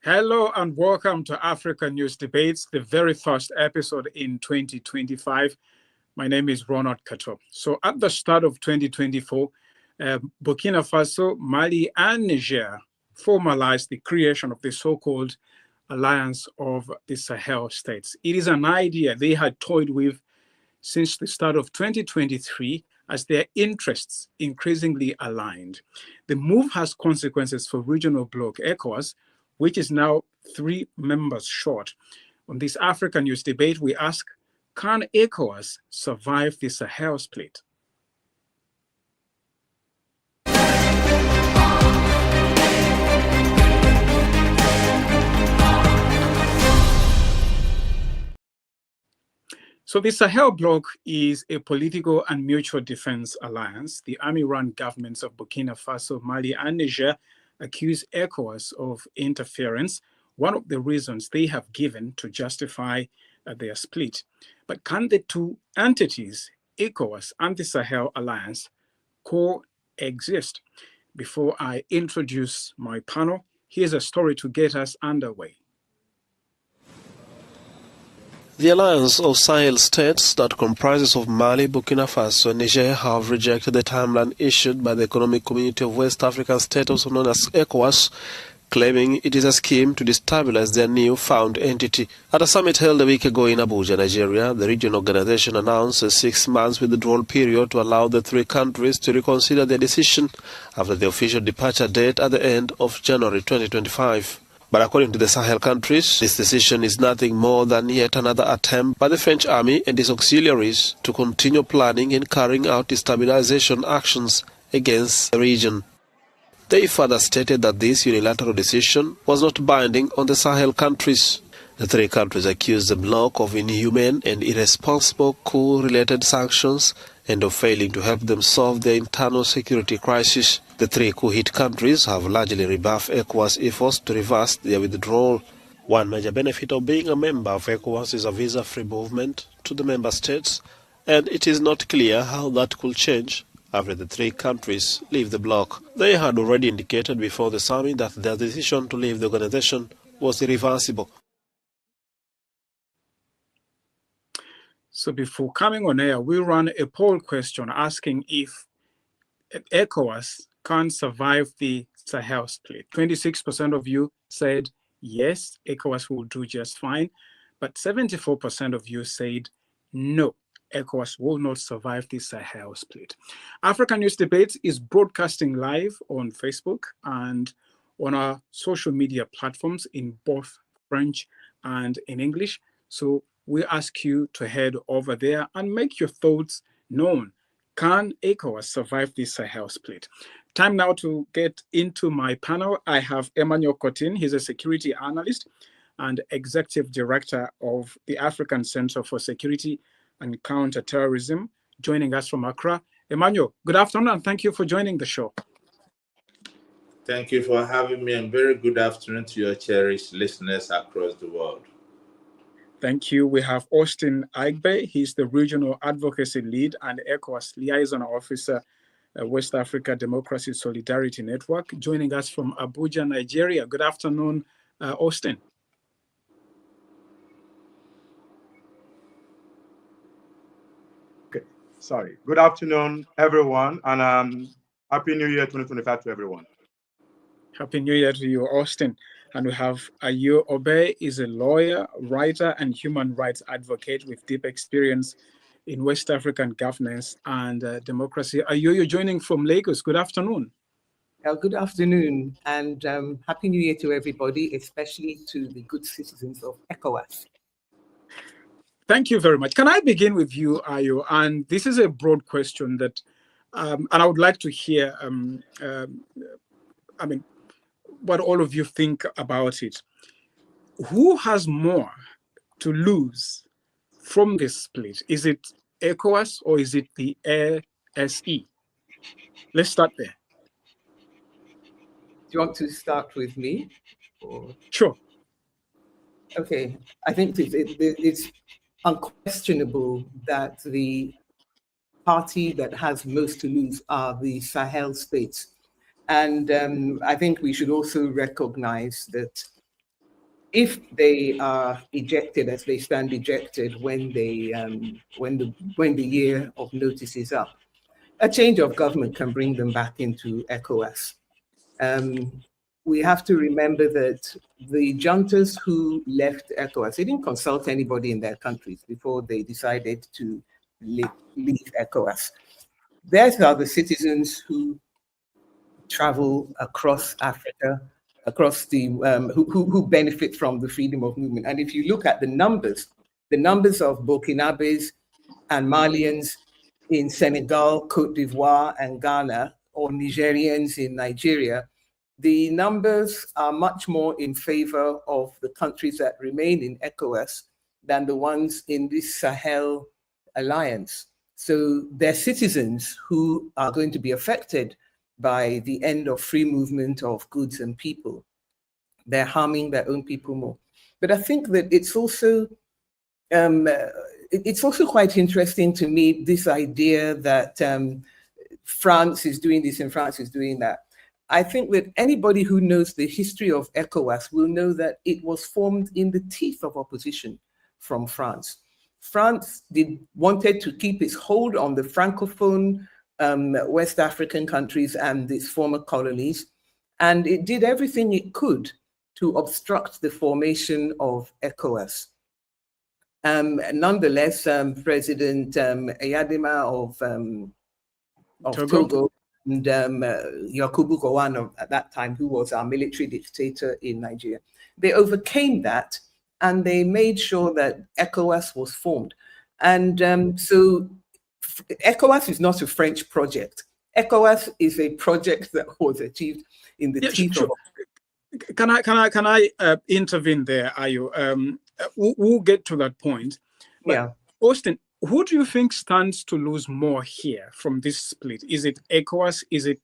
Hello and welcome to Africa News Debates, the very first episode in 2025. My name is Ronald Kato. So at the start of 2024, Burkina Faso, Mali, and Niger formalized the creation of the so-called Alliance of the Sahel States. It is an idea they had toyed with since the start of 2023 as their interests increasingly aligned. The move has consequences for regional bloc ECOWAS, which is now 3 members short. On this African News Debate, we ask, can ECOWAS survive the Sahel split? So the Sahel bloc is a political and mutual defense alliance. The army-run governments of Burkina Faso, Mali, and Niger accuse ECOWAS of interference, one of the reasons they have given to justify their split. But can the two entities, ECOWAS and the Sahel Alliance, coexist? Before I introduce my panel, here's a story to get us underway. The alliance of Sahel states that comprises of Mali, Burkina Faso, and Niger have rejected the timeline issued by the Economic Community of West African States, also known as ECOWAS, claiming it is a scheme to destabilize their new-found entity. At a summit held a week ago in Abuja, Nigeria, the region organization announced a 6-month withdrawal period to allow the 3 countries to reconsider their decision after the official departure date at the end of January 2025. But according to the Sahel countries, this decision is nothing more than yet another attempt by the French army and its auxiliaries to continue planning and carrying out destabilization actions against the region. They further stated that this unilateral decision was not binding on the Sahel countries. The 3 countries accused the bloc of inhumane and irresponsible coup-related sanctions and of failing to help them solve their internal security crisis. The 3 coup-hit countries have largely rebuffed ECOWAS efforts to reverse their withdrawal. One major benefit of being a member of ECOWAS is a visa-free movement to the member states, and it is not clear how that could change after the 3 countries leave the bloc. They had already indicated before the summit that their decision to leave the organization was irreversible. So before coming on air, we ran a poll question asking if ECOWAS can survive the Sahel split. 26% of you said yes, ECOWAS will do just fine, but 74% of you said no, ECOWAS will not survive the Sahel split. African News Debates is broadcasting live on Facebook and on our social media platforms in both French and in English. So we ask you to head over there and make your thoughts known. Can ECOWAS survive the Sahel split? Time now to get into my panel. I have Emmanuel Cotin. He's a security analyst and executive director of the African Center for Security and Counterterrorism, joining us from Accra. Emmanuel, good afternoon and thank you for joining the show. Thank you for having me, and very good afternoon to your cherished listeners across the world. Thank you. We have Austin Aigbe. He's the Regional Advocacy Lead and ECOWAS Liaison Officer, West Africa Democracy Solidarity Network, joining us from Abuja, Nigeria. Good afternoon, Austin. Okay, sorry. Good afternoon, everyone, and Happy New Year 2025 to everyone. Happy New Year to you, Austin. And we have Ayo Obe, is a lawyer, writer, and human rights advocate with deep experience in West African governance and democracy. Ayo, you're joining from Lagos. Good afternoon. Good afternoon, and Happy New Year to everybody, especially to the good citizens of ECOWAS. Thank you very much. Can I begin with you, Ayo? And this is a broad question that, and I would like to hear, what all of you think about it. Who has more to lose from this split? Is it ECOWAS or is it the ASE? Let's start there. Do you want to start with me? Or? Sure. Okay, I think it's unquestionable that the party that has most to lose are the Sahel states. And I think we should also recognize that if they are ejected as they stand ejected when they when the year of notice is up, a change of government can bring them back into ECOWAS. We have to remember that the juntas who left ECOWAS, they didn't consult anybody in their countries before they decided to leave ECOWAS. These are the citizens who travel across Africa, across the who benefit from the freedom of movement. And if you look at the numbers of Burkinabes and Malians in Senegal, Cote d'Ivoire, and Ghana, or Nigerians in Nigeria, the numbers are much more in favor of the countries that remain in ECOWAS than the ones in this Sahel alliance. So they're citizens who are going to be affected by the end of free movement of goods and people. They're harming their own people more. But I think that it's also quite interesting to me, this idea that France is doing this and France is doing that. I think that anybody who knows the history of ECOWAS will know that it was formed in the teeth of opposition from France. France wanted to keep its hold on the Francophone West African countries and its former colonies, and it did everything it could to obstruct the formation of ECOWAS. Nonetheless, President Eyadema of Togo and Yakubu Gowon at that time, who was our military dictator in Nigeria, they overcame that and they made sure that ECOWAS was formed. And so ECOWAS is not a French project. ECOWAS is a project that was achieved in the teeth of... Can I intervene there, Ayo? We'll get to that point. But Yeah. Austin, who do you think stands to lose more here from this split? Is it ECOWAS? Is it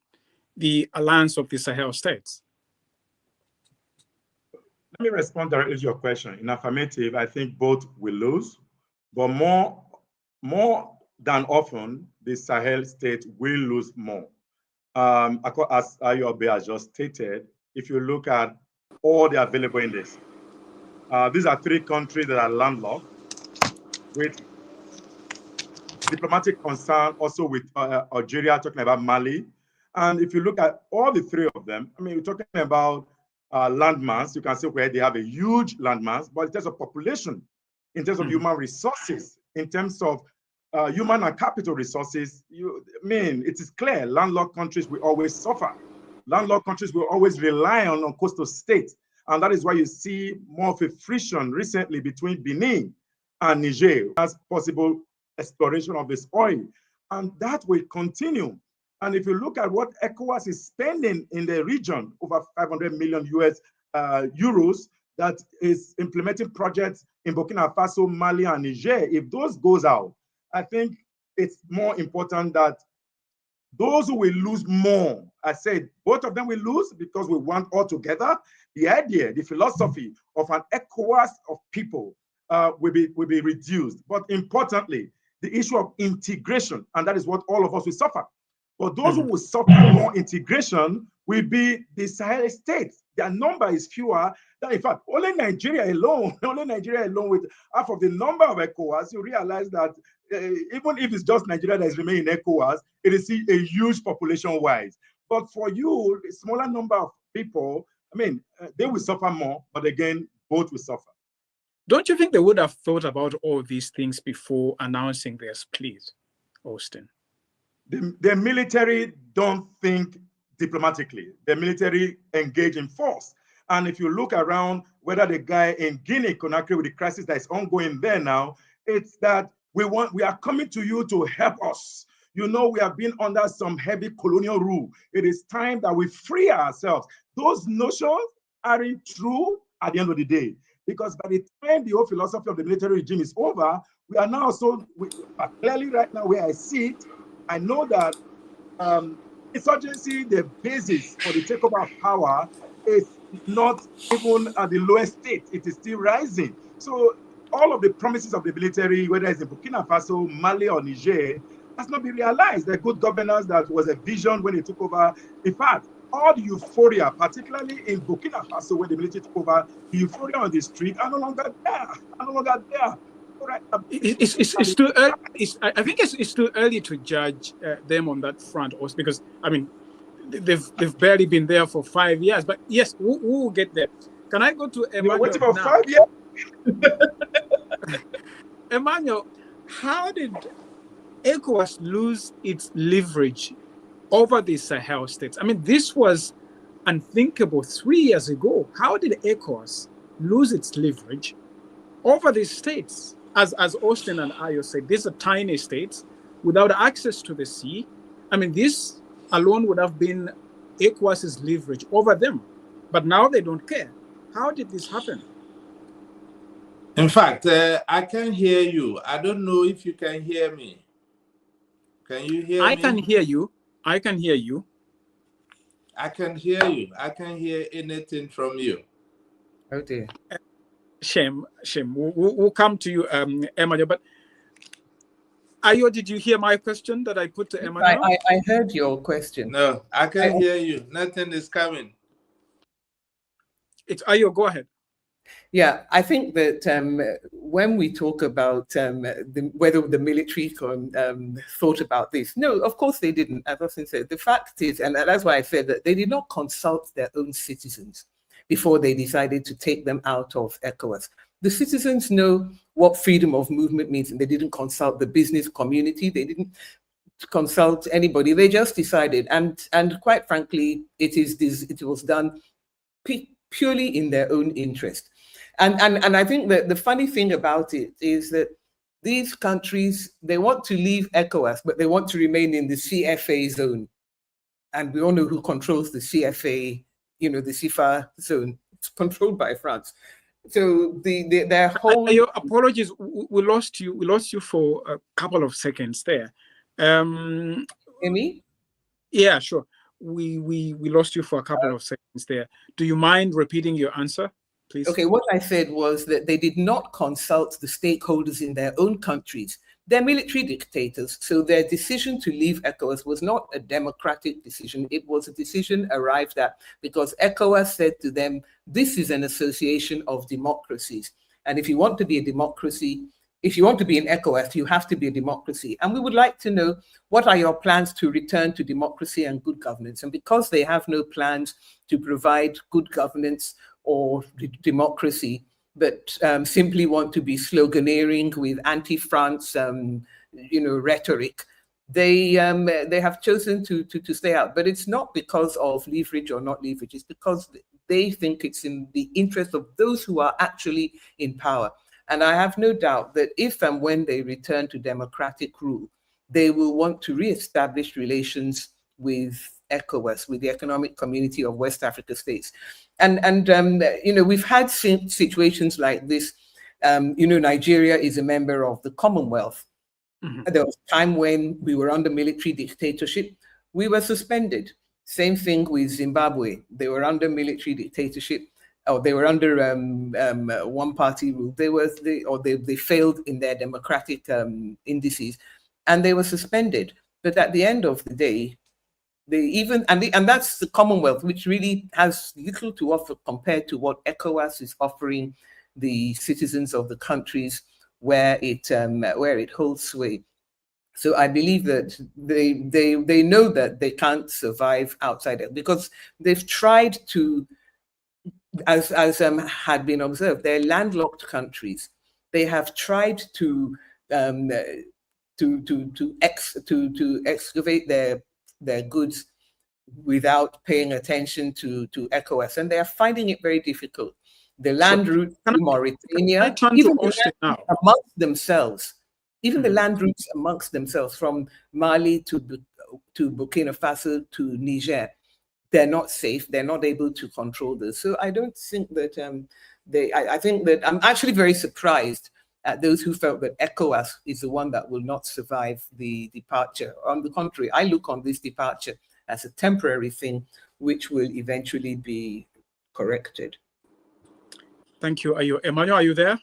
the alliance of the Sahel states? Let me respond directly to your question. In affirmative, I think both will lose, but more than often, the Sahel state will lose more. As Ayobe has just stated, if you look at all the available index, these are three countries that are landlocked with diplomatic concern, also with Algeria, talking about Mali. And if you look at all the three of them, I mean, we're talking about landmass. You can see where they have a huge landmass, but in terms of population, in terms of human resources, in terms of human and capital resources, it is clear landlocked countries will always suffer. Landlocked countries will always rely on coastal states. And that is why you see more of a friction recently between Benin and Niger as possible exploration of this oil. And that will continue. And if you look at what ECOWAS is spending in the region, over 500 million US euros, that is implementing projects in Burkina Faso, Mali, and Niger, if those goes out, I think it's more important that those who will lose more, I said, both of them will lose because we want all together. The idea, the philosophy of an ECOWAS of people will be reduced. But importantly, the issue of integration, and that is what all of us will suffer. But those who will suffer more integration will be the Sahel states. Their number is fewer than, in fact, only Nigeria alone with half of the number of ECOWAS, you realize that even if it's just Nigeria that is remaining in ECOWAS, it is a huge population-wise. But for you, a smaller number of people, I mean, they will suffer more, but again, both will suffer. Don't you think they would have thought about all these things before announcing their split, Austin? The military don't think diplomatically. The military engage in force. And if you look around, whether the guy in Guinea-Conakry with the crisis that is ongoing there now, it's that we are coming to you to help us. You know, we have been under some heavy colonial rule. It is time that we free ourselves. Those notions aren't true at the end of the day. Because by the time the whole philosophy of the military regime is over, we are now clearly right now where I see it, I know that insurgency, the basis for the takeover of power, is not even at the lowest state. It is still rising. So all of the promises of the military, whether it's in Burkina Faso, Mali, or Niger, has not been realized. The good governance that was a vision when they took over. In fact, all the euphoria, particularly in Burkina Faso, where the military took over, the euphoria on the street are no longer there. Are no longer there. Right. It's too early. I think it's too early to judge them on that front, also because I mean they've barely been there for 5 years. But yes, we will get there. Can I go to Emmanuel? Wait for now? 5 years. Emmanuel, how did ECOWAS lose its leverage over the Sahel states? I mean, this was unthinkable 3 years ago. How did ECOWAS lose its leverage over these states? As Austin and Ayo said, these are tiny states without access to the sea. I mean, this alone would have been ECOWAS's leverage over them. But now they don't care. How did this happen? In fact, I can hear you. I don't know if you can hear me. Can you hear me? I can hear you. I can hear you. I can hear you. I can't hear anything from you. Oh dear. Shame. We'll come to you, Emmanuel. But Ayo, did you hear my question that I put to Emmanuel? I heard your question. No, I can't hear you. Nothing is coming. It's Ayo, go ahead. Yeah, I think that when we talk about whether the military thought about this, no, of course they didn't. As Austin said, the fact is, and that's why I said that they did not consult their own citizens before they decided to take them out of ECOWAS. The citizens know what freedom of movement means, and they didn't consult the business community. They didn't consult anybody. They just decided, and quite frankly, it was done purely in their own interest. And I think that the funny thing about it is that these countries, they want to leave ECOWAS, but they want to remain in the CFA zone. And we all know who controls the CFA, the CFA zone. It's controlled by France. So their whole... Your apologies, we lost you. We lost you for a couple of seconds there. Amy? Yeah, sure. We lost you for a couple of seconds there. Do you mind repeating your answer, please? Okay, what I said was that they did not consult the stakeholders in their own countries. They're military dictators, so their decision to leave ECOWAS was not a democratic decision. It was a decision arrived at because ECOWAS said to them, this is an association of democracies. And if you want to be a democracy, if you want to be in ECOWAS, you have to be a democracy. And we would like to know, what are your plans to return to democracy and good governance? And because they have no plans to provide good governance or democracy, but simply want to be sloganeering with anti-France, rhetoric, they have chosen to stay out. But it's not because of leverage or not leverage. It's because they think it's in the interest of those who are actually in power. And I have no doubt that if and when they return to democratic rule, they will want to reestablish relations with ECOWAS, with the Economic Community of West Africa States. And we've had situations like this. Nigeria is a member of the Commonwealth. Mm-hmm. There was a time when we were under military dictatorship. We were suspended. Same thing with Zimbabwe. They were under military dictatorship. Or they were under one-party rule. They failed in their democratic indices, and they were suspended. But at the end of the day, and that's the Commonwealth, which really has little to offer compared to what ECOWAS is offering the citizens of the countries where it holds sway. So I believe that they know that they can't survive outside it because they've tried to. As had been observed, they're landlocked countries. They have tried to excavate their goods without paying attention to ECOWAS, and they are finding it very difficult. The land routes to Mauritania, even amongst themselves, even the land routes amongst themselves, from Mali to Burkina Faso to Niger. They're not safe. They're not able to control this. So I don't think that I think that I'm actually very surprised at those who felt that ECOWAS is the one that will not survive the departure. On the contrary, I look on this departure as a temporary thing, which will eventually be corrected. Thank you. Emmanuel, are you there?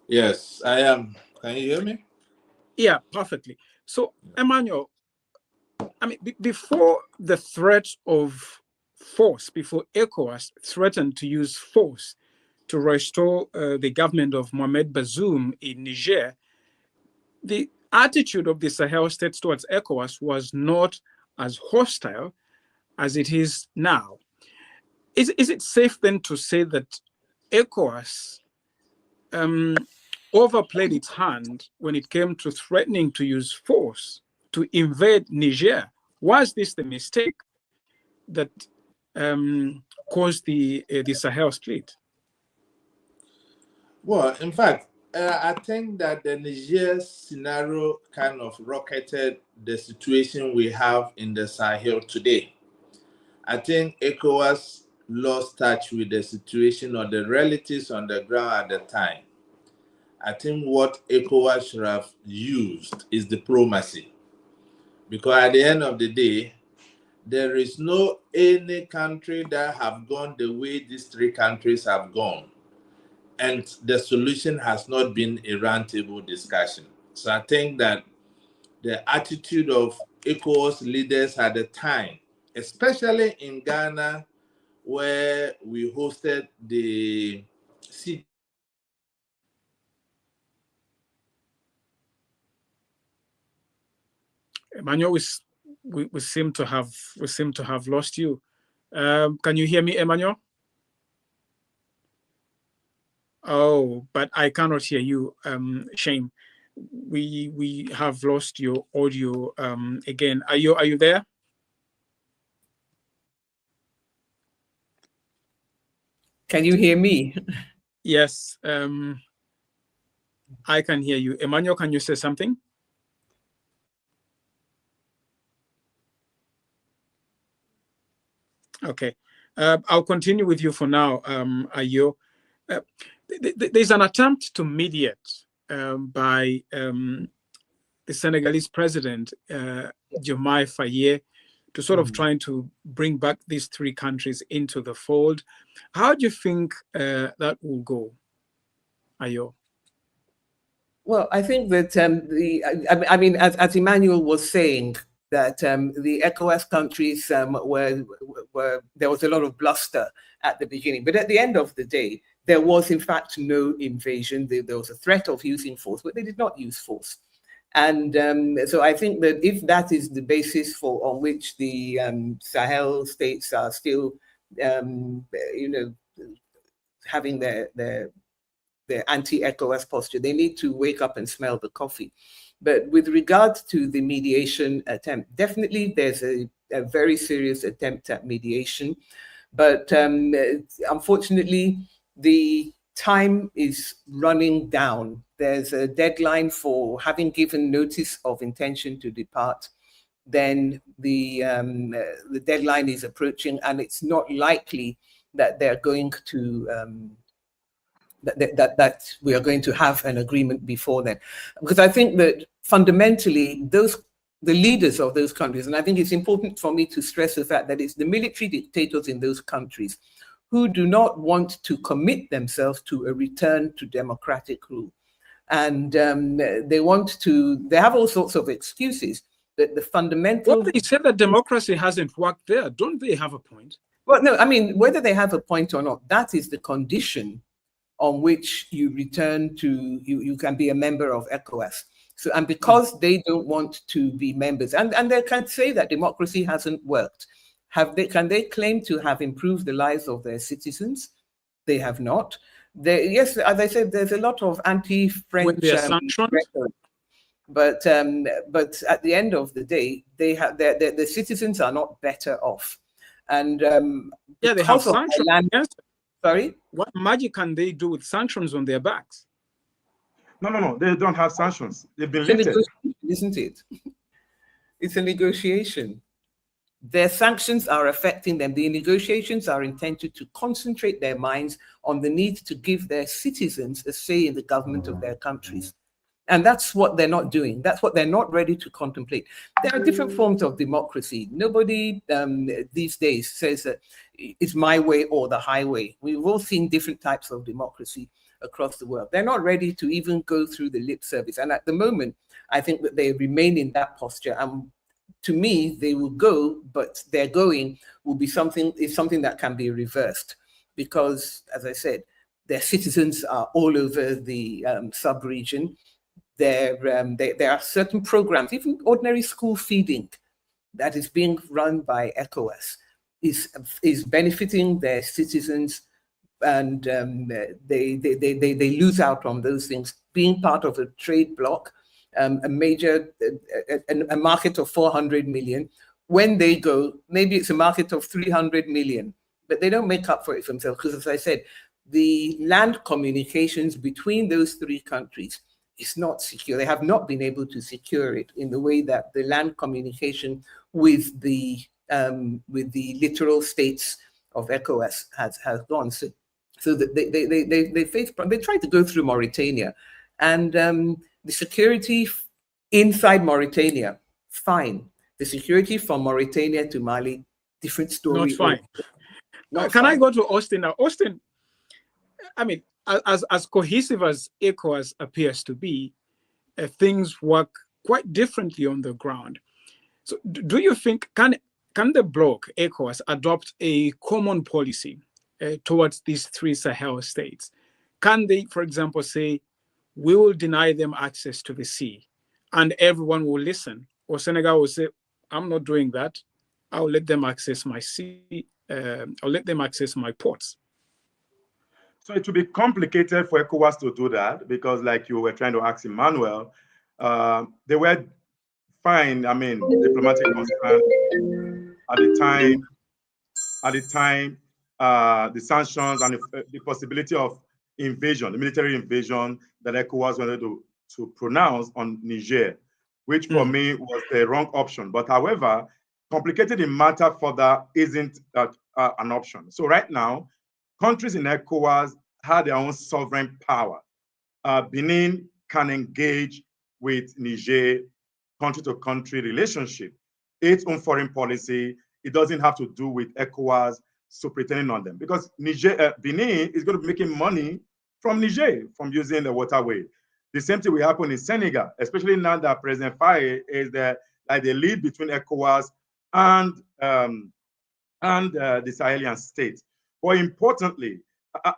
Yes, I am. Can you hear me? Yeah, perfectly. So, Emmanuel, I mean, before the threat of force, before ECOWAS threatened to use force to restore the government of Mohamed Bazoum in Niger, the attitude of the Sahel states towards ECOWAS was not as hostile as it is now. Is it safe then to say that ECOWAS overplayed its hand when it came to threatening to use force to invade Niger? Was this the mistake that caused the Sahel split? Well, in fact, I think that the Niger scenario kind of rocketed the situation we have in the Sahel today. I think ECOWAS lost touch with the situation or the realities on the ground at the time. I think what ECOWAS should have used is diplomacy. Because at the end of the day, there is no any country that have gone the way these three countries have gone. And the solution has not been a roundtable discussion. So I think that the attitude of ECOWAS leaders at the time, especially in Ghana, where we hosted the CEDEAO. Emmanuel, we seem to have lost you. Can you hear me, Emmanuel? Oh, but I cannot hear you. Shame. We have lost your audio again. Are you there? Can you hear me? Yes. I can hear you. Emmanuel, can you say something? Okay. I'll continue with you for now, Ayo. There's an attempt to mediate by the Senegalese president, Diomaye Faye, to sort of trying to bring back these three countries into the fold. How do you think that will go, Ayo? Well, I think that I mean, as Emmanuel was saying, that the ECOWAS countries were there was a lot of bluster at the beginning, but at the end of the day, there was in fact no invasion. There was a threat of using force, but they did not use force. And so I think that if that is the basis on which the Sahel states are still, having their anti-ECOWAS posture, they need to wake up and smell the coffee. But with regard to the mediation attempt, definitely there's a very serious attempt at mediation. But unfortunately, the time is running down. There's a deadline for having given notice of intention to depart. Then the deadline is approaching, and it's not likely that they're going to that we are going to have an agreement before then, because I think that fundamentally the leaders of those countries, and I think it's important for me to stress the fact that it's the military dictators in those countries who do not want to commit themselves to a return to democratic rule. And they have all sorts of excuses, that the fundamental... Well, they said that democracy hasn't worked there. Don't they have a point? Well, no, I mean, whether they have a point or not, that is the condition on which you return to, you can be a member of ECOWAS. So, and because they don't want to be members, and they can say that democracy hasn't worked, can they claim to have improved the lives of their citizens? They have not. Yes, as I said, there's a lot of anti-French rhetoric. But at the end of the day, they have the citizens are not better off. And yeah, they have sanctions. Sorry? What magic can they do with sanctions on their backs? No, they don't have sanctions. They've been lifted. Isn't it? It's a negotiation. Their sanctions are affecting them. The negotiations are intended to concentrate their minds on the need to give their citizens a say in the government of their countries. And that's what they're not doing. That's what they're not ready to contemplate. There are different forms of democracy. Nobody these days says that it's my way or the highway. We've all seen different types of democracy across the world. They're not ready to even go through the lip service. And at the moment, I think that they remain in that posture. And to me, they will go, but their going will be something that can be reversed, because, as I said, their citizens are all over the sub-region. There are certain programs, even ordinary school feeding, that is being run by ECOWAS, is benefiting their citizens, and they lose out on those things. Being part of a trade bloc, a major a market of 400 million. When they go, maybe it's a market of 300 million, but they don't make up for it for themselves, because, as I said, the land communications between those three countries is not secure. They have not been able to secure it in the way that the land communication with the littoral states of ECOWAS has gone. So that they tried to go through Mauritania, and the security inside Mauritania, fine. The security from Mauritania to Mali, different story. Not fine. Not Can fine. I go to Austin now? Austin, I mean, as cohesive as ECOWAS appears to be, things work quite differently on the ground. So do you think, can the bloc, ECOWAS, adopt a common policy towards these three Sahel states? Can they, for example, say, we will deny them access to the sea, and everyone will listen? Or Senegal will say, I'm not doing that. I'll let them access my sea. I'll let them access my ports. So it will be complicated for ECOWAS to do that, because, like you were trying to ask Emmanuel, they were fine. I mean, diplomatic concerns at the time. The sanctions and the possibility of invasion, the military invasion that ECOWAS wanted to pronounce on Niger, which for me was the wrong option. But however, complicated the matter further isn't an option. So right now, countries in ECOWAS have their own sovereign power. Benin can engage with Niger, country-to-country relationship, its own foreign policy. It doesn't have to do with ECOWAS superintending on them, because Benin is going to be making money from Niger, from using the waterway. The same thing will happen in Senegal, especially now that President Faye is the lead between ECOWAS and the Sahelian states. But importantly,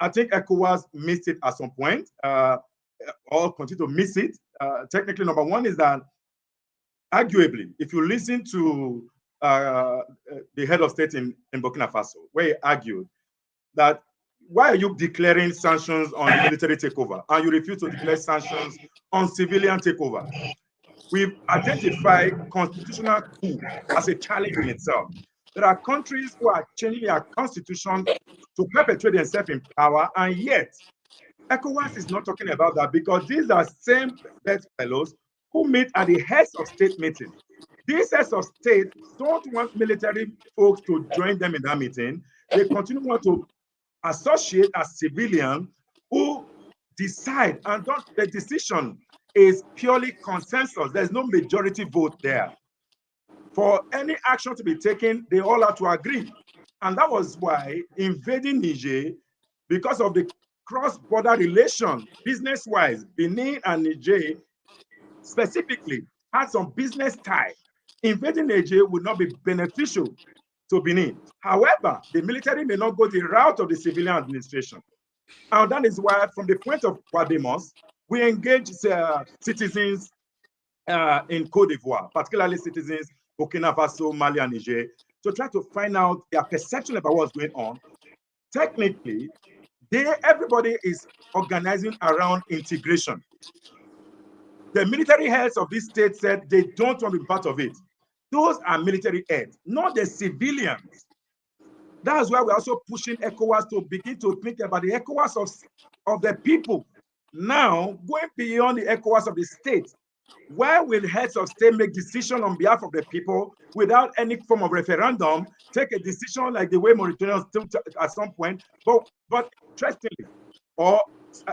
I think ECOWAS missed it at some point, or continue to miss it. Technically, number one is that, arguably, if you listen to the head of state in Burkina Faso, where he argued that, why are you declaring sanctions on military takeover and you refuse to declare sanctions on civilian takeover? We've identified constitutional coup as a challenge in itself. There are countries who are changing their constitution to perpetuate themselves in power, and yet ECOWAS is not talking about that, because these are same fellows who meet at the heads of state meeting. These heads of state don't want military folks to join them in that meeting. They continue want to associate as civilians who decide, and the decision is purely consensus. There's no majority vote there. For any action to be taken, they all have to agree. And that was why invading Niger, because of the cross-border relation, business-wise, Benin and Niger specifically had some business tie. Invading Niger would not be beneficial to Benin. However, the military may not go the route of the civilian administration. And that is why, from the point of Guademos, we engage citizens in Côte d'Ivoire, particularly citizens Burkina Faso, Mali, and Niger, to try to find out their perception about what's going on. Technically, everybody is organizing around integration. The military heads of this state said they don't want to be part of it. Those are military heads, not the civilians. That's why we're also pushing ECOWAS to begin to think about the ECOWAS of the people. Now, going beyond the ECOWAS of the state, where will heads of state make decisions on behalf of the people without any form of referendum, take a decision like the way Mauritanians took at some point? But interestingly, or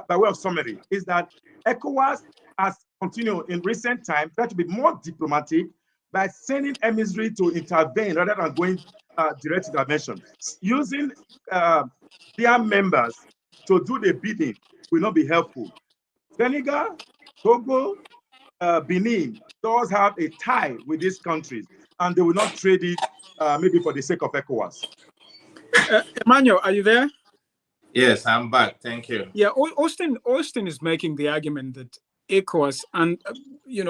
by way of summary, is that ECOWAS has continued in recent times, try to be more diplomatic by sending emissaries to intervene rather than going direct intervention. Using their members to do the bidding will not be helpful. Senegal, Togo, Benin does have a tie with these countries. and they will not trade it maybe for the sake of ECOWAS. Emmanuel, are you there? Yes, I'm back. Thank you. Yeah, Austin is making the argument that ECOWAS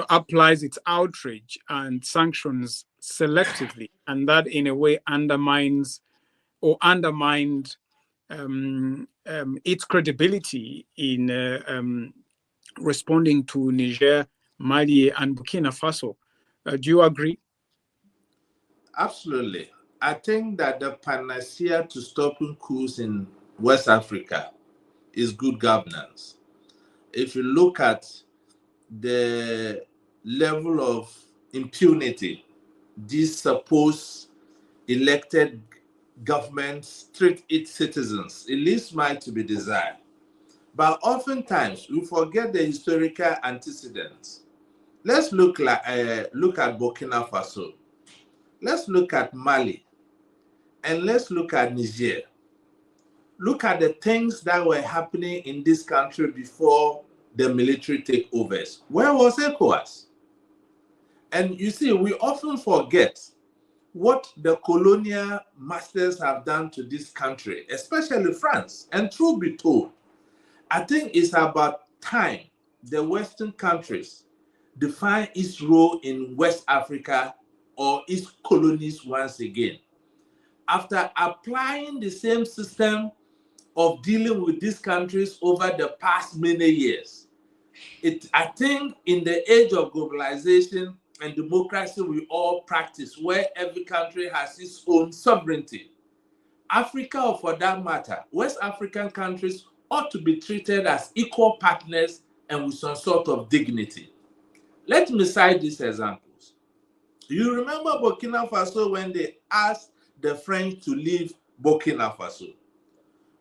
applies its outrage and sanctions selectively, and that in a way undermined its credibility in responding to Niger, Mali, and Burkina Faso. Do you agree? Absolutely. I think that the panacea to stopping coups in West Africa is good governance. If you look at the level of impunity these supposed elected governments treat its citizens, it leaves much to be desired. But oftentimes we forget the historical antecedents. Let's look at Burkina Faso. Let's look at Mali. And let's look at Niger. Look at the things that were happening in this country before the military takeovers. Where was ECOWAS? And you see, we often forget what the colonial masters have done to this country, especially France. And truth be told, I think it's about time the Western countries define its role in West Africa or its colonies once again. After applying the same system of dealing with these countries over the past many years, I think in the age of globalization and democracy we all practice, where every country has its own sovereignty, Africa, or for that matter, West African countries ought to be treated as equal partners and with some sort of dignity. Let me cite these examples. You remember Burkina Faso when they asked the French to leave Burkina Faso.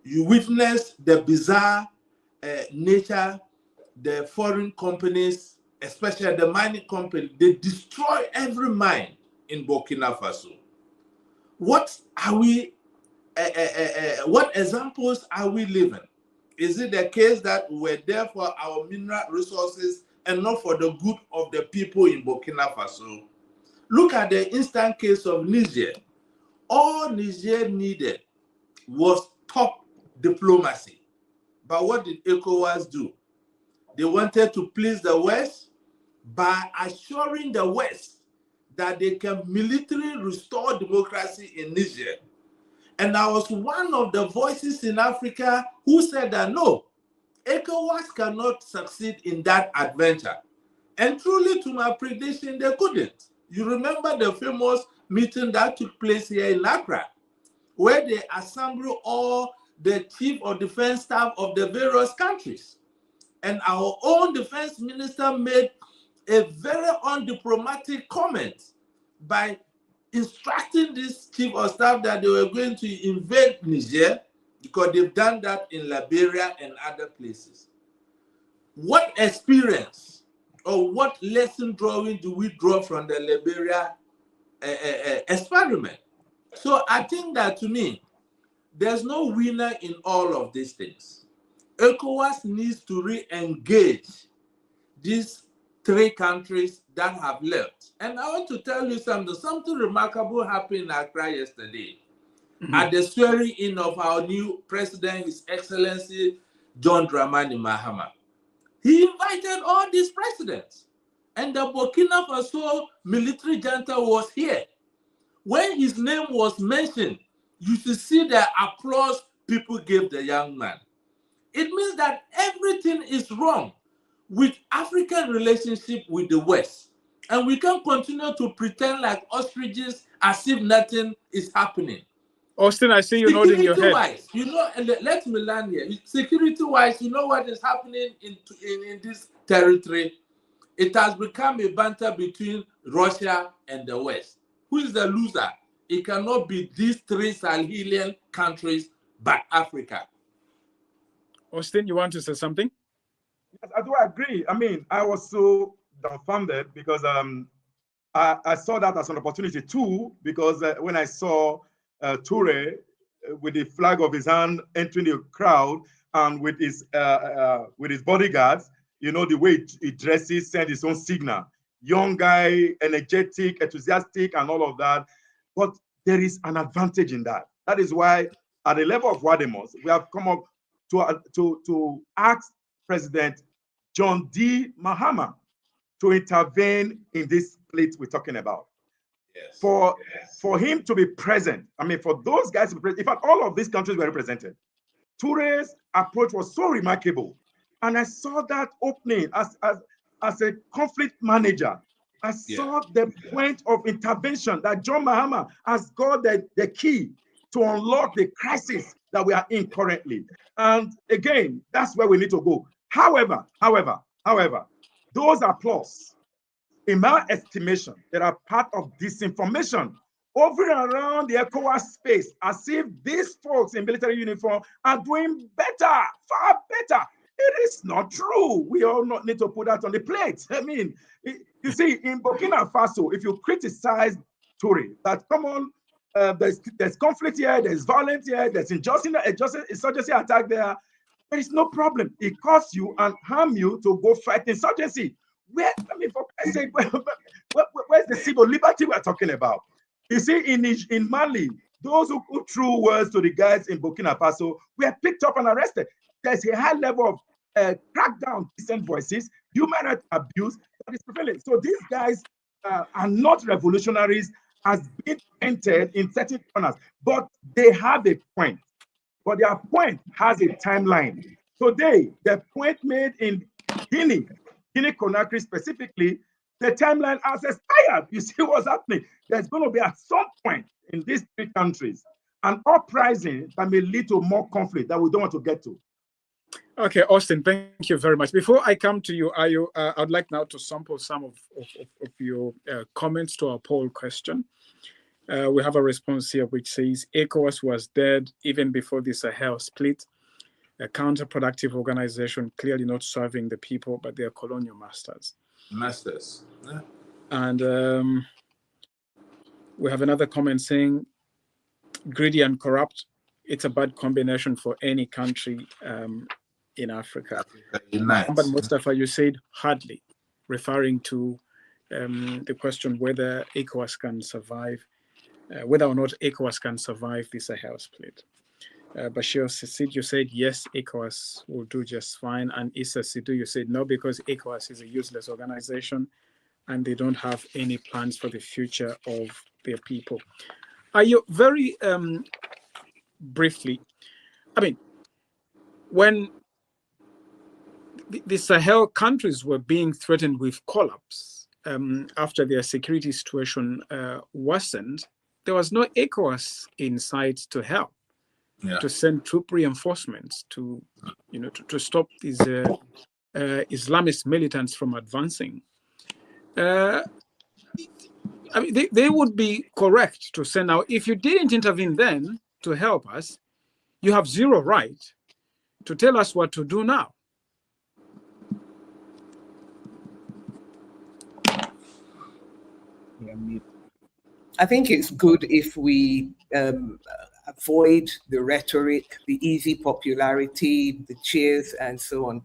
You witnessed the bizarre nature, the foreign companies, especially the mining company, they destroy every mine in Burkina Faso. What examples are we living? Is it the case that we're there for our mineral resources and not for the good of the people in Burkina Faso? Look at the instant case of Niger. All Niger needed was top diplomacy. But what did ECOWAS do? They wanted to please the West by assuring the West that they can militarily restore democracy in Niger. And I was one of the voices in Africa who said that no, ECOWAS cannot succeed in that adventure. And truly, to my prediction, they couldn't. You remember the famous meeting that took place here in Accra, where they assembled all the chief of defense staff of the various countries. And our own defense minister made a very undiplomatic comment by instructing this chief of staff that they were going to invade Niger, because they've done that in Liberia and other places. What experience or what lesson drawing do we draw from the Liberia experiment? So I think that, to me, there's no winner in all of these things. ECOWAS needs to re-engage these three countries that have left. And I want to tell you something remarkable happened in Accra yesterday. At the swearing in of our new president, His Excellency John Dramani Mahama. He invited all these presidents, and the Burkina Faso military junta was here. When his name was mentioned, you should see the applause people gave the young man. It means that everything is wrong with African relationship with the West. And we can continue to pretend like ostriches as if nothing is happening. Austin, I see you nodding your head. Security-wise, you know, and let me land here. Security-wise, you know what is happening in this territory? It has become a banter between Russia and the West. Who is the loser? It cannot be these three Sahelian countries, but Africa. Austin, you want to say something? Yes, I do agree. I mean, I was so dumbfounded because I saw that as an opportunity too, because when I saw Toure with the flag of his hand entering the crowd and with his bodyguards, you know, the way he dresses, send his own signal. young guy, energetic, enthusiastic, and all of that. But there is an advantage in that. That is why, at the level of Wademos, we have come up to ask President John D. Mahama to intervene in this split we're talking about. Yes. For him to be present, I mean, for those guys to be present, in fact, all of these countries were represented. Toure's approach was so remarkable. And I saw that opening as a conflict manager. I saw the point of intervention that John Mahama has got the key to unlock the crisis that we are in currently. And again, that's where we need to go. However, those applause, in my estimation, that are part of disinformation over and around the ECOWAS space, as if these folks in military uniform are doing better, far better. It is not true. We all not need to put that on the plate. I mean, you see, in Burkina Faso, if you criticize Toure, that come on, there's conflict here, there's violence here, there's insurgency attack there is no problem. It costs you and harm you to go fight insurgency. Where, I mean, for Christ's sake, where's the civil liberty we're talking about? You see, in Mali, those who threw words to the guys in Burkina Faso were picked up and arrested. There's a high level of crackdown, decent voices, human rights abuse that is prevalent. So these guys are not revolutionaries as been painted in certain corners, but they have a point. But their point has a timeline. Today, the point made in Guinea-Conakry specifically, the timeline has expired. You see what's happening? There's going to be at some point in these three countries an uprising that may lead to more conflict that we don't want to get to. Okay, Austin, thank you very much. Before I come to you, I'd like now to sample some of your comments to our poll question. We have a response here which says, ECOWAS was dead even before the Sahel split. A counterproductive organization, clearly not serving the people, but their colonial masters. Yeah. And we have another comment saying, greedy and corrupt, it's a bad combination for any country in Africa. But Mustafa, you said hardly, referring to the question whether ECOWAS can survive, whether or not ECOWAS can survive the Sahel split. Bashir Sid, you said yes, ECOWAS will do just fine. And Issa Sidhu, you said no, because ECOWAS is a useless organization and they don't have any plans for the future of their people. Are you very briefly, I mean, when the Sahel countries were being threatened with collapse after their security situation worsened, there was no ECOWAS in sight to help. Yeah. To send troop reinforcements to stop these Islamist militants from advancing. I mean, they would be correct to say now, if you didn't intervene then to help us, you have zero right to tell us what to do now. I think it's good if we avoid the rhetoric, the easy popularity, the cheers, and so on.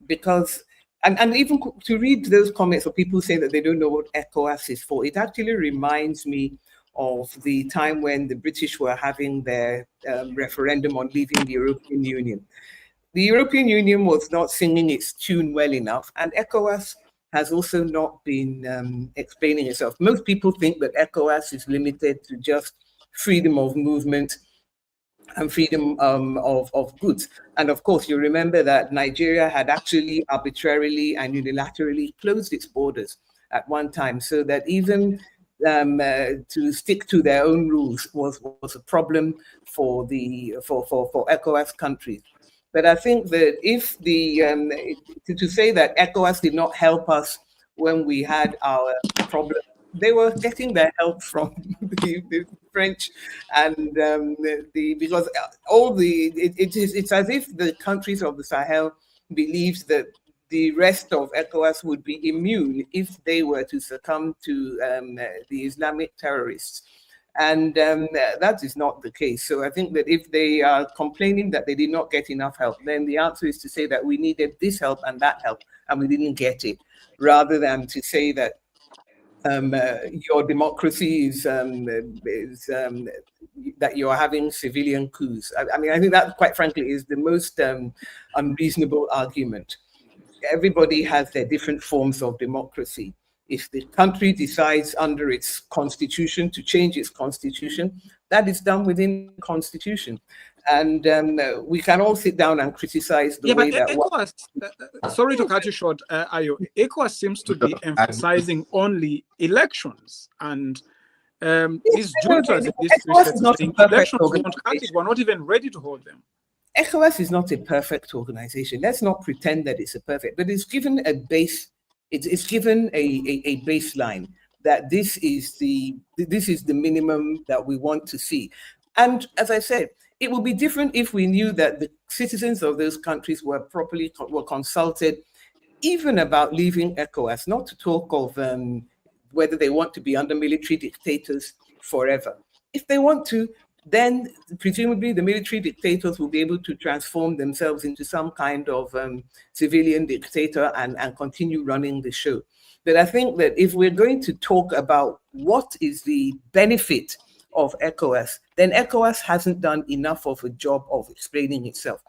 Because, and even to read those comments of people saying that they don't know what ECOWAS is for, it actually reminds me of the time when the British were having their referendum on leaving the European Union. The European Union was not singing its tune well enough, and ECOWAS has also not been explaining itself. Most people think that ECOWAS is limited to just freedom of movement and freedom of goods. And of course, you remember that Nigeria had actually arbitrarily and unilaterally closed its borders at one time, so that even to stick to their own rules was a problem for ECOWAS countries. But I think that if to say that ECOWAS did not help us when we had our problem, they were getting their help from the French and because it's as if the countries of the Sahel believed that the rest of ECOWAS would be immune if they were to succumb to the Islamic terrorists. And that is not the case. So I think that if they are complaining that they did not get enough help, then the answer is to say that we needed this help and that help, and we didn't get it, rather than to say that your democracy is that you're having civilian coups. I mean, I think that, quite frankly, is the most unreasonable argument. Everybody has their different forms of democracy. If the country decides under its constitution to change its constitution, that is done within the constitution. And we can all sit down and criticize the way that... ECOWAS, sorry to cut you short, Ayo. ECOWAS seems to be emphasizing only elections, and these juntas in this elections won't cut it. We're not even ready to hold them. ECOWAS is not a perfect organization. Let's not pretend that it's a perfect, but it's given a base. It's given a baseline that this is the minimum that we want to see. And as I said, it would be different if we knew that the citizens of those countries were consulted, even about leaving ECOWAS, not to talk of whether they want to be under military dictators forever. If they want to, then presumably the military dictators will be able to transform themselves into some kind of civilian dictator and continue running the show. But I think that if we're going to talk about what is the benefit of ECOWAS, then ECOWAS hasn't done enough of a job of explaining itself.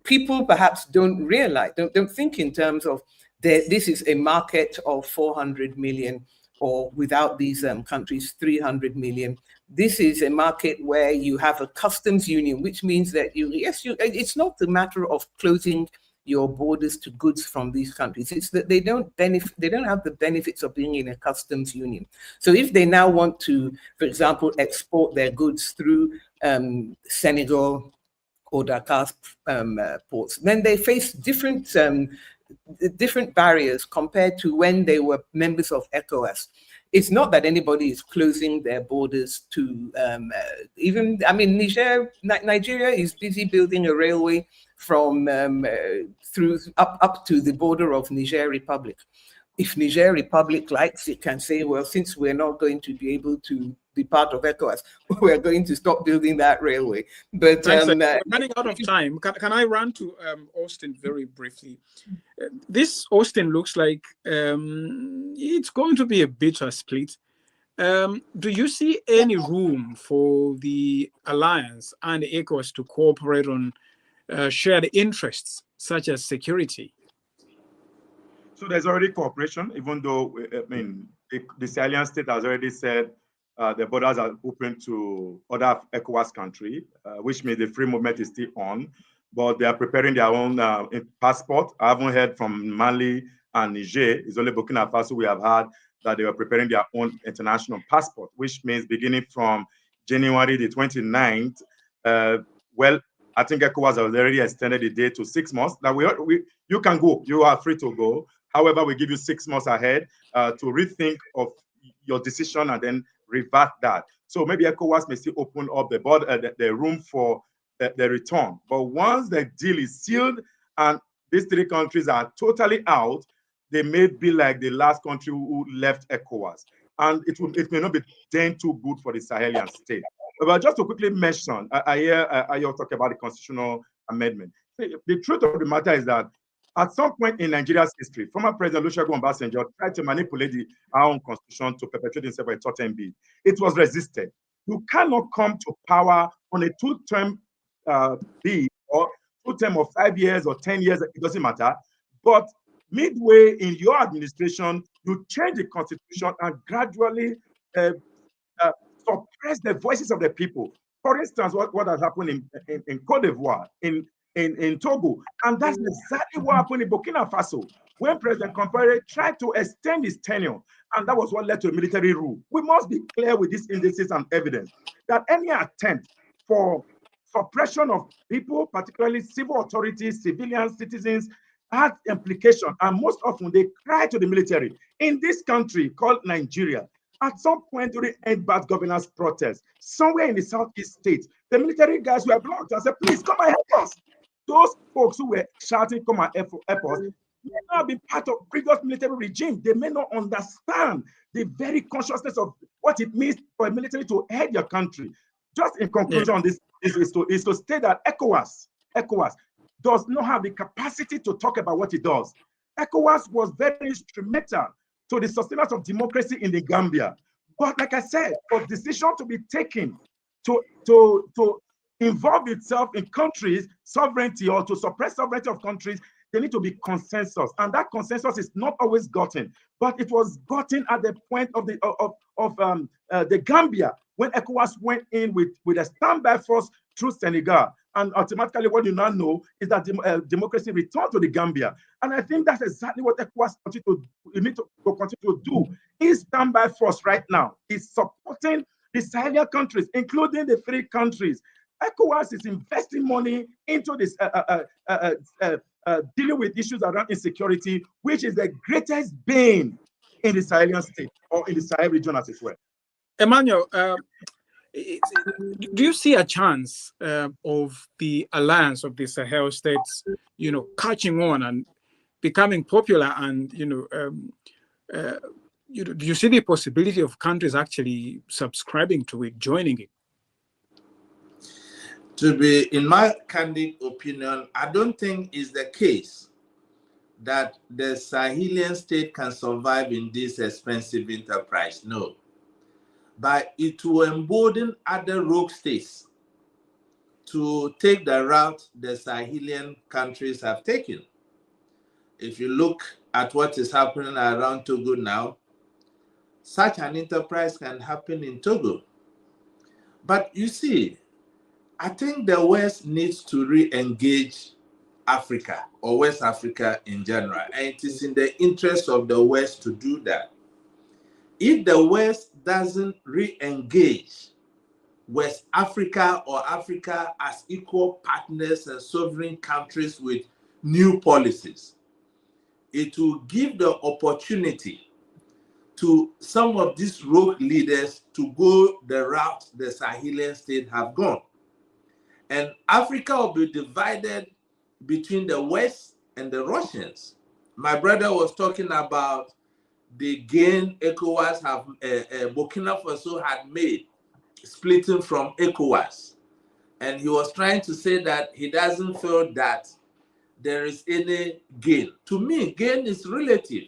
People perhaps don't realize, don't think in terms of this is a market of 400 million, or without these countries, 300 million. This is a market where you have a customs union, which means that it's not the matter of closing your borders to goods from these countries. It's that they don't have the benefits of being in a customs union. So if they now want to, for example, export their goods through Senegal or Dakar's ports, then they face different barriers compared to when they were members of ECOWAS. It's not that anybody is closing their borders to Nigeria is busy building a railway from up to the border of Niger Republic. If Niger Republic likes, it can say, well, since we're not going to be able to be part of ECOWAS, we're going to stop building that railway. But we're running out of time. Can I run to Austin very briefly? This, Austin, looks like it's going to be a bitter split. Do you see any room for the alliance and the ECOWAS to cooperate on shared interests such as security? So there's already cooperation, even though, the Sahelian state has already said the borders are open to other ECOWAS countries, which means the free movement is still on, but they are preparing their own passport. I haven't heard from Mali and Niger. It's only Burkina Faso we have had that they were preparing their own international passport, which means beginning from January the 29th, I think ECOWAS has already extended the date to 6 months. Now you can go, you are free to go. However, we give you 6 months ahead to rethink of your decision and then revert that. So maybe ECOWAS may still open up the room for the return. But once the deal is sealed and these 3 countries are totally out, they may be like the last country who left ECOWAS. And it may not be then too good for the Sahelian state. But just to quickly mention, I hear you talk about the constitutional amendment. The truth of the matter is that at some point in Nigeria's history, former President Olusegun Obasanjo tried to manipulate our own constitution to perpetuate himself a third-term bid. It was resisted. You cannot come to power on a 2-term bid or 2-term of 5 years or 10 years, it doesn't matter. But midway in your administration, you change the constitution and gradually suppress the voices of the people. For instance, what has happened in Cote d'Ivoire, in Togo, and that's exactly what happened in Burkina Faso when President Compaoré tried to extend his tenure, and that was what led to a military rule. We must be clear with these indices and evidence that any attempt for suppression of people, particularly civil authorities, civilian citizens, has implication, and most often they cry to the military. In this country called Nigeria, at some point during bad governance protests, somewhere in the southeast state, the military guys were blocked and said, please come and help us. Those folks who were shouting, come and help us, may not have been part of previous military regime. They may not understand the very consciousness of what it means for a military to head your country. Just in conclusion on this is to state that ECOWAS does not have the capacity to talk about what it does. ECOWAS was very instrumental to the sustenance of democracy in the Gambia. But like I said, for decision to be taken to involve itself in countries' sovereignty or to suppress sovereignty of countries, there need to be consensus, and that consensus is not always gotten. But it was gotten at the point of the Gambia when ECOWAS went in with a standby force through Senegal, and automatically what you now know is that democracy returned to the Gambia. And I think that's exactly what ECOWAS need to continue to do. Is standby force right now is supporting the Sahel countries, including the 3 countries. ECOWAS is investing money into this dealing with issues around insecurity, which is the greatest bane in the Sahelian state or in the Sahel region as well. Emmanuel, do you see a chance of the alliance of the Sahel states, catching on and becoming popular, and do you see the possibility of countries actually subscribing to it, joining it? To be, in my candid opinion, I don't think it's the case that the Sahelian state can survive in this expensive enterprise. No. But it will embolden other rogue states to take the route the Sahelian countries have taken. If you look at what is happening around Togo now, such an enterprise can happen in Togo. But you see, I think the West needs to re-engage Africa, or West Africa in general, and it is in the interest of the West to do that. If the West doesn't re-engage West Africa or Africa as equal partners and sovereign countries with new policies, it will give the opportunity to some of these rogue leaders to go the route the Sahelian states have gone. And Africa will be divided between the West and the Russians. My brother was talking about the gain ECOWAS have, Burkina Faso had made splitting from ECOWAS. And he was trying to say that he doesn't feel that there is any gain. To me, gain is relative.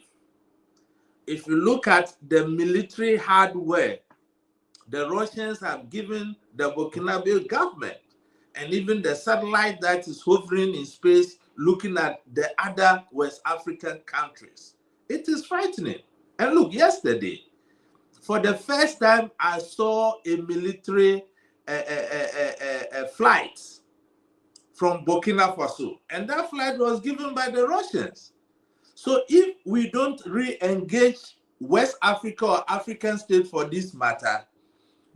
If you look at the military hardware the Russians have given the Burkinabe government, and even the satellite that is hovering in space looking at the other West African countries, it is frightening. And look, yesterday, for the first time, I saw a military flight from Burkina Faso, and that flight was given by the Russians. So if we don't re-engage West Africa or African states for this matter,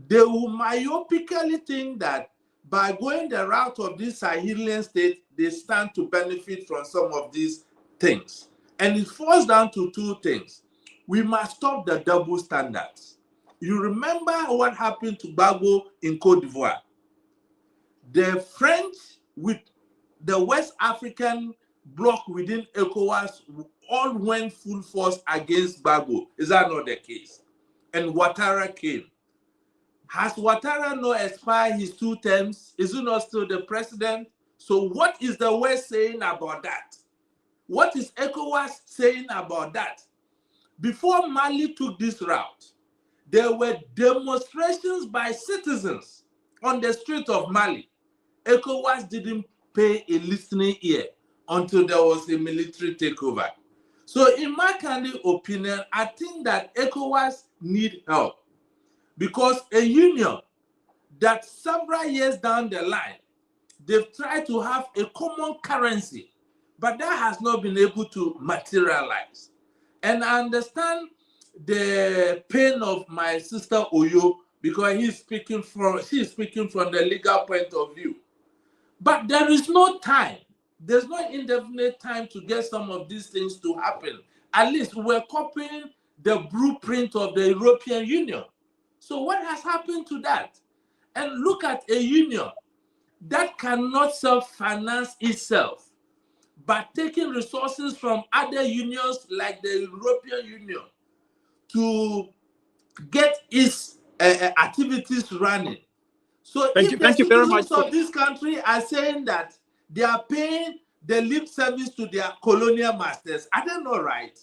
they will myopically think that by going the route of this Sahelian state, they stand to benefit from some of these things. And it falls down to 2 things. We must stop the double standards. You remember what happened to Gbagbo in Cote d'Ivoire? The French with the West African bloc within ECOWAS all went full force against Gbagbo. Is that not the case? And Ouattara came. Has Ouattara not expired his 2 terms? Is he not still the president? So what is the West saying about that? What is ECOWAS saying about that? Before Mali took this route, there were demonstrations by citizens on the street of Mali. ECOWAS didn't pay a listening ear until there was a military takeover. So in my candid opinion, I think that ECOWAS need help, because a union that several years down the line, they've tried to have a common currency, but that has not been able to materialize. And I understand the pain of my sister Oyo, because she's speaking from the legal point of view. But there is no time. There's no indefinite time to get some of these things to happen. At least we're copying the blueprint of the European Union. So what has happened to that? And look at a union that cannot self-finance itself, but taking resources from other unions like the European Union to get its activities running. So Thank you very much. Citizens of this country are saying that they are paying the lip service to their colonial masters, are they not right?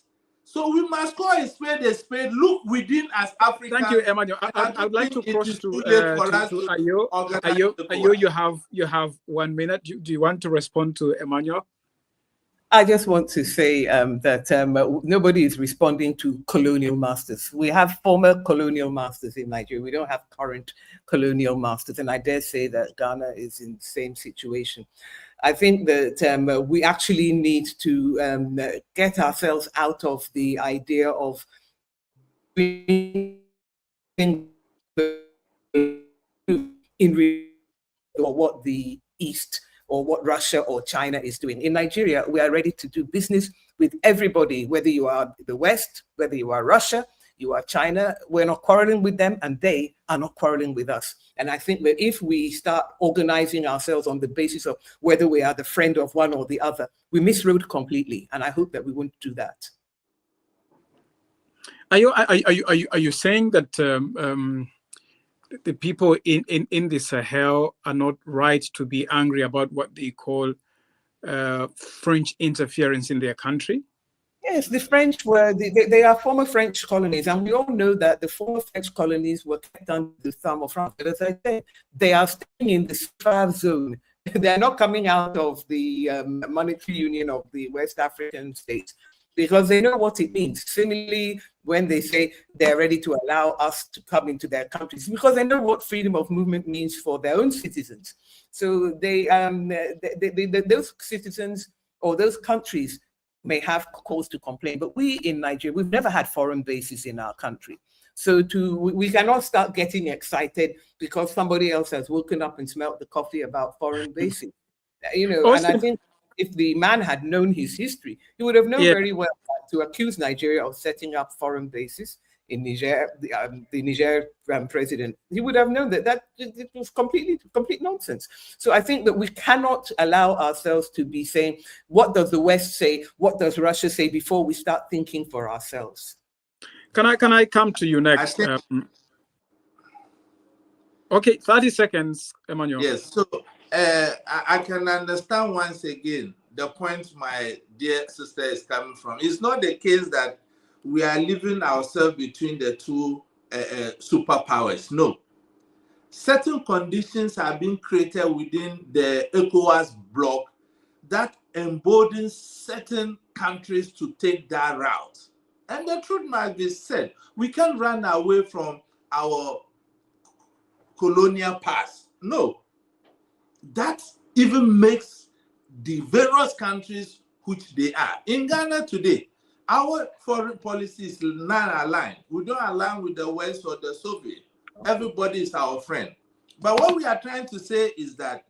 So we must call a spade, look within as Africans. Thank you, Emmanuel. I'd like to cross to Ayo. Ayo, you have 1 minute. Do you want to respond to Emmanuel? I just want to say that nobody is responding to colonial masters. We have former colonial masters in Nigeria. We don't have current colonial masters. And I dare say that Ghana is in the same situation. I think that we actually need to get ourselves out of the idea of in what the East or what Russia or China is doing. In Nigeria, we are ready to do business with everybody, whether you are the West, whether you are Russia, you are China. We're not quarreling with them and they are not quarreling with us. And I think that if we start organizing ourselves on the basis of whether we are the friend of one or the other, we misroad completely. And I hope that we won't do that. Are you saying that the people in the Sahel are not right to be angry about what they call French interference in their country? Yes, the French were, they are former French colonies, and we all know that the former French colonies were kept under the thumb of France. But as I said, they are staying in the survivor zone. They are not coming out of the monetary union of the West African states because they know what it means. Similarly, when they say they're ready to allow us to come into their countries, because they know what freedom of movement means for their own citizens. So those citizens or those countries may have cause to complain, but we in Nigeria, we've never had foreign bases in our country. So we cannot start getting excited because somebody else has woken up and smelt the coffee about foreign bases. You know, and I think if the man had known his history, he would have known very well that to accuse Nigeria of setting up foreign bases in Niger, the Niger president, he would have known that it was complete nonsense. So I think that we cannot allow ourselves to be saying, what does the West say? What does Russia say before we start thinking for ourselves? Can I come to you next? Okay, 30 seconds, Emmanuel. Yes, so I can understand once again the point my dear sister is coming from. It's not the case that we are living ourselves between the two superpowers. No. Certain conditions are being created within the ECOWAS bloc that emboldens certain countries to take that route. And the truth must be said, we can't run away from our colonial past. No. That even makes the various countries which they are. In Ghana today, our foreign policy is not aligned. We don't align with the West or the Soviet. Everybody is our friend. But what we are trying to say is that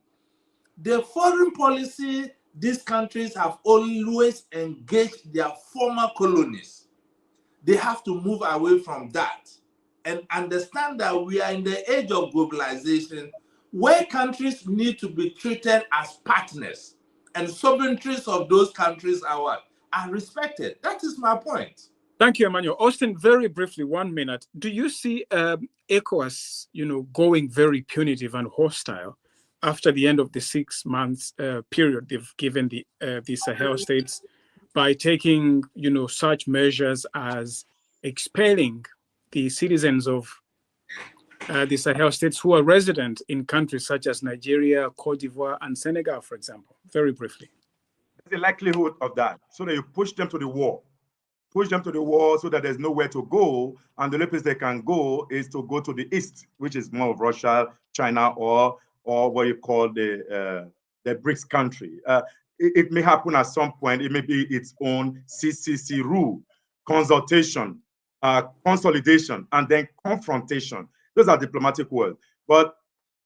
the foreign policy, these countries have always engaged their former colonies. They have to move away from that and understand that we are in the age of globalization where countries need to be treated as partners and sovereignties of those countries are respected. That is my point. Thank you, Emmanuel. Austin, very briefly, 1 minute. Do you see ECOWAS, going very punitive and hostile after the end of the 6 months period they've given the Sahel states by taking, such measures as expelling the citizens of the Sahel states who are resident in countries such as Nigeria, Cote d'Ivoire, and Senegal, for example? Very briefly. The likelihood of that, so that you push them to the wall. Push them to the wall so that there's nowhere to go, and the only place they can go is to go to the east, which is more of Russia, China, or what you call the BRICS country. It may happen at some point. It may be its own CCC rule, consultation, consolidation, and then confrontation. Those are diplomatic words. But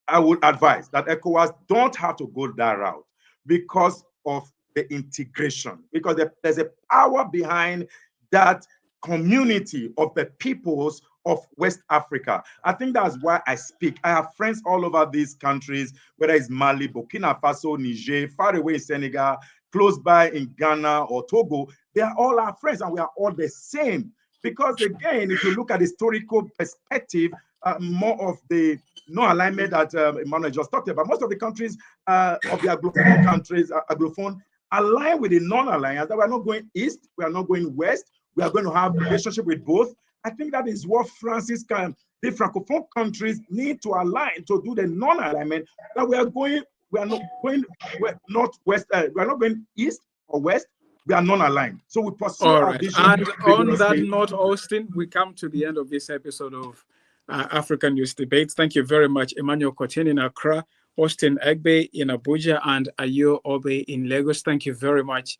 I would advise that ECOWAS don't have to go that route because of the integration, because there's a power behind that community of the peoples of West Africa. I think that's why I speak. I have friends all over these countries, whether it's Mali, Burkina Faso, Niger, far away in Senegal, close by in Ghana or Togo. They are all our friends and we are all the same. Because again, if you look at historical perspective, more of the no-alignment that Emmanuel just talked about, most of the countries of the Anglophone countries, Anglophone, align with the non-alliance, that we are not going east, we are not going west, We are going to have relationship with both. I think that is what the Francophone countries need to align to do the non-alignment, that we are not going east or west. We are non-aligned. So we pursue our vision. And on that note, Austin, we come to the end of this episode of African News Debates. Thank you very much, Emmanuel Kotin in Accra, Austin Egbe in Abuja, and Ayo Obe in Lagos. Thank you very much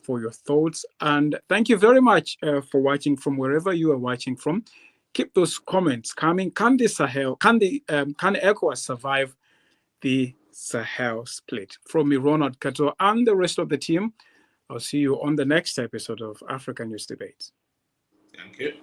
for your thoughts. And thank you very much for watching from wherever you are watching from. Keep those comments coming. Can ECOWAS survive the Sahel split? From me, Ronald Kato, and the rest of the team, I'll see you on the next episode of African News Debates. Thank you.